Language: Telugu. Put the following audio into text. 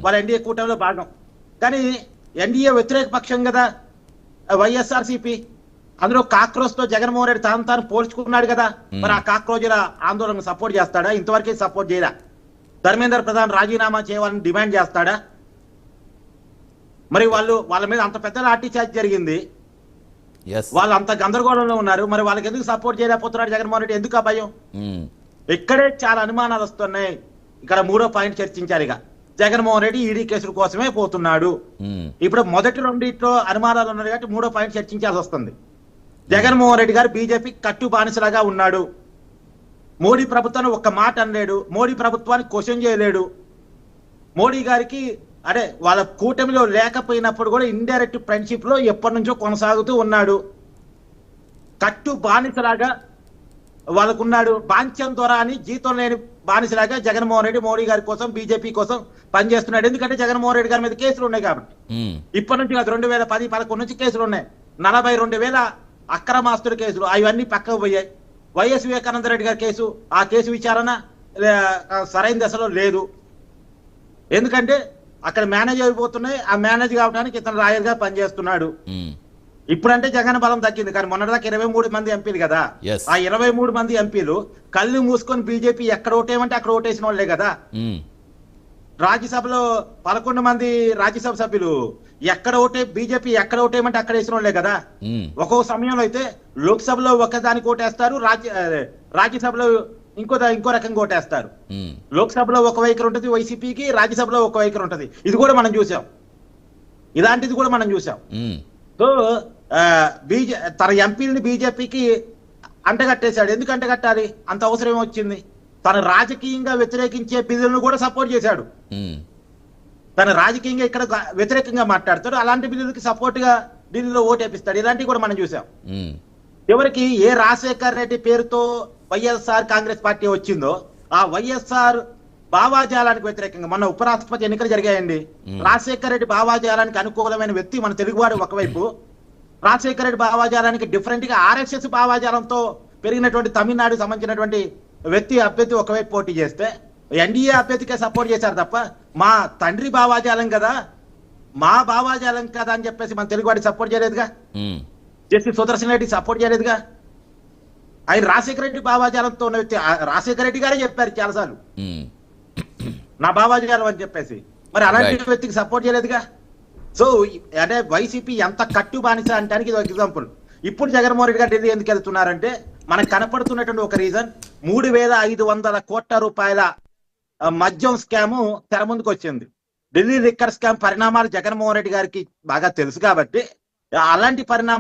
వాళ్ళ ఎన్డీఏ కూటమిలో భాగం. కానీ ఎన్డీఏ వ్యతిరేక పక్షం కదా వైఎస్ఆర్సీపీ. అందులో కాక్రోచ్ తో జగన్మోహన్ రెడ్డి తాను పోల్చుకున్నాడు కదా. మరి ఆ కాక్రోజుల ఆందోళన సపోర్ట్ చేస్తాడా? ఇంతవరకే సపోర్ట్ చేయరా. ధర్మేంద్ర ప్రధాన్ రాజీనామా చేయాలని డిమాండ్ చేస్తాడా? మరి వాళ్ళ మీద అంత పెద్ద లాఠీ చార్జ్ జరిగింది, వాళ్ళు అంత గందరగోళంలో ఉన్నారు. మరి వాళ్ళకి ఎందుకు సపోర్ట్ చేయలేకపోతున్నాడు జగన్మోహన్ రెడ్డి? ఎందుకు ఆ భయం? ఇక్కడే చాలా అనుమానాలు వస్తున్నాయి. ఇక్కడ మూడో పాయింట్ చర్చించారు. ఇక జగన్మోహన్ రెడ్డి ఈడీ కేసుల కోసమే పోతున్నాడు. ఇప్పుడు మొదటి రెండిట్లో అనుమానాలు ఉన్నాయి కాబట్టి మూడో పాయింట్ చర్చించాల్సి వస్తుంది. జగన్మోహన్ రెడ్డి గారు బీజేపీ కట్టు బానిసలాగా ఉన్నాడు. మోడీ ప్రభుత్వాన్ని ఒక్క మాట అనలేడు, మోడీ ప్రభుత్వాన్ని క్వశ్చన్ చేయలేడు. మోడీ గారికి అదే వాళ్ళ కూటమిలో లేకపోయినప్పుడు కూడా ఇండైరెక్ట్ ఫ్రెండ్షిప్ లో ఎప్పటి నుంచో కొనసాగుతూ ఉన్నాడు. కట్టు బానిసలాగా వాళ్ళకున్నాడు. బాంఛం ద్వారా అని జీతం లేని బానిసలాగా జగన్మోహన్ రెడ్డి మోడీ గారి కోసం బీజేపీ కోసం పనిచేస్తున్నాడు. ఎందుకంటే జగన్మోహన్ రెడ్డి గారి మీద కేసులు ఉన్నాయి కాబట్టి. ఇప్పటి నుంచి కాదు, 2010-11 నుంచి కేసులు ఉన్నాయి. 42,000 అక్రమాస్తుల కేసులు, అవన్నీ పక్కకు పోయాయి. వైఎస్ వివేకానంద రెడ్డి గారి కేసు, ఆ కేసు విచారణ సరైన దశలో లేదు. ఎందుకంటే అక్కడ మేనేజ్ అయిపోతున్నాయి. ఆ మేనేజ్ కావడానికి ఇతను రాయల్ గా పనిచేస్తున్నాడు. ఇప్పుడంటే జగన్ బలం తగ్గింది, కానీ మొన్నటిదాకా 23 మంది ఎంపీలు కదా. ఆ 23 మంది ఎంపీలు కళ్ళు మూసుకొని బీజేపీ ఎక్కడ ఓటేయమంటే అక్కడ ఓటేసిన వాళ్ళే కదా. రాజ్యసభలో 11 మంది రాజ్యసభ సభ్యులు ఎక్కడ బీజేపీ ఎక్కడ ఓటేయమంటే అక్కడ వేసిన వాళ్ళే కదా. ఒక్కొక్క సమయంలో అయితే లోక్సభలో ఒకదానికి ఓటేస్తారు, రాజ్యసభలో ఇంకో రకంగా ఓటేస్తారు. లోక్సభలో ఒక వైఖరి ఉంటుంది వైసీపీకి, రాజ్యసభలో ఒక వైఖరి ఉంటుంది. ఇది కూడా మనం చూసాం, ఇలాంటిది కూడా మనం చూసాం. సో తన ఎంపీలని బీజేపీకి అంటగట్టేశాడు. ఎందుకు అంటగట్టాలి? అంత అవసరం వచ్చింది. తన రాజకీయంగా వ్యతిరేకించే బిల్లులను కూడా సపోర్ట్ చేశాడు. తన రాజకీయంగా ఇక్కడ వ్యతిరేకంగా మాట్లాడతాడు, అలాంటి బిల్లులకి సపోర్ట్ గా ఢిల్లీలో ఓటేపిస్తాడు. ఇలాంటివి కూడా మనం చూసాం. ఎవరికి ఏ రాజశేఖర్ రెడ్డి పేరుతో వైఎస్ఆర్ కాంగ్రెస్ పార్టీ వచ్చిందో ఆ వైఎస్ఆర్ భావాజాలానికి వ్యతిరేకంగా మొన్న ఉపరాష్ట్రపతి ఎన్నికలు జరిగాయండి. రాజశేఖర్ రెడ్డి భావాజాలానికి అనుకూలమైన వ్యక్తి మన తెలుగువాడు ఒకవైపు, రాజశేఖర్ రెడ్డి భావాజాలానికి డిఫరెంట్ గా ఆర్ఎస్ఎస్ భావాజాలంతో పెరిగినటువంటి తమిళనాడుకు సంబంధించినటువంటి అభ్యర్థి ఒకవైపు పోటీ చేస్తే ఎన్డీఏ అభ్యర్థికే సపోర్ట్ చేశారు తప్ప మా తండ్రి భావాజాలం కదా, మా భావాజాలం కదా అని చెప్పేసి మన తెలుగువాడికి సపోర్ట్ చేయలేదుగా. జస్టిస్ సుదర్శన్ రెడ్డికి సపోర్ట్ చేయలేదుగా. ఆయన రాజశేఖర రెడ్డి భావాజాలంతో ఉన్న వ్యక్తి. రాజశేఖర రెడ్డి గారే చెప్పారు చాలాసార్లు నా భావాజాలం అని చెప్పేసి. మరి అలాంటి వ్యక్తికి సపోర్ట్ చేయలేదుగా. సో అంటే వైసీపీ ఎంత కట్టు బానిస అంటానికి ఇది ఒక ఎగ్జాంపుల్. ఇప్పుడు జగన్మోహన్ రెడ్డి గారు ఢిల్లీ ఎందుకు వెళ్తున్నారంటే మనకు కనపడుతున్నటువంటి ఒక రీజన్, 3,500 కోట్ల రూపాయల మద్యం స్కాము తెర ముందుకు వచ్చింది. ఢిల్లీ లిక్కర్ స్కామ్ పరిణామాలు జగన్మోహన్ రెడ్డి గారికి బాగా తెలుసు కాబట్టి అలాంటి పరిణామాలు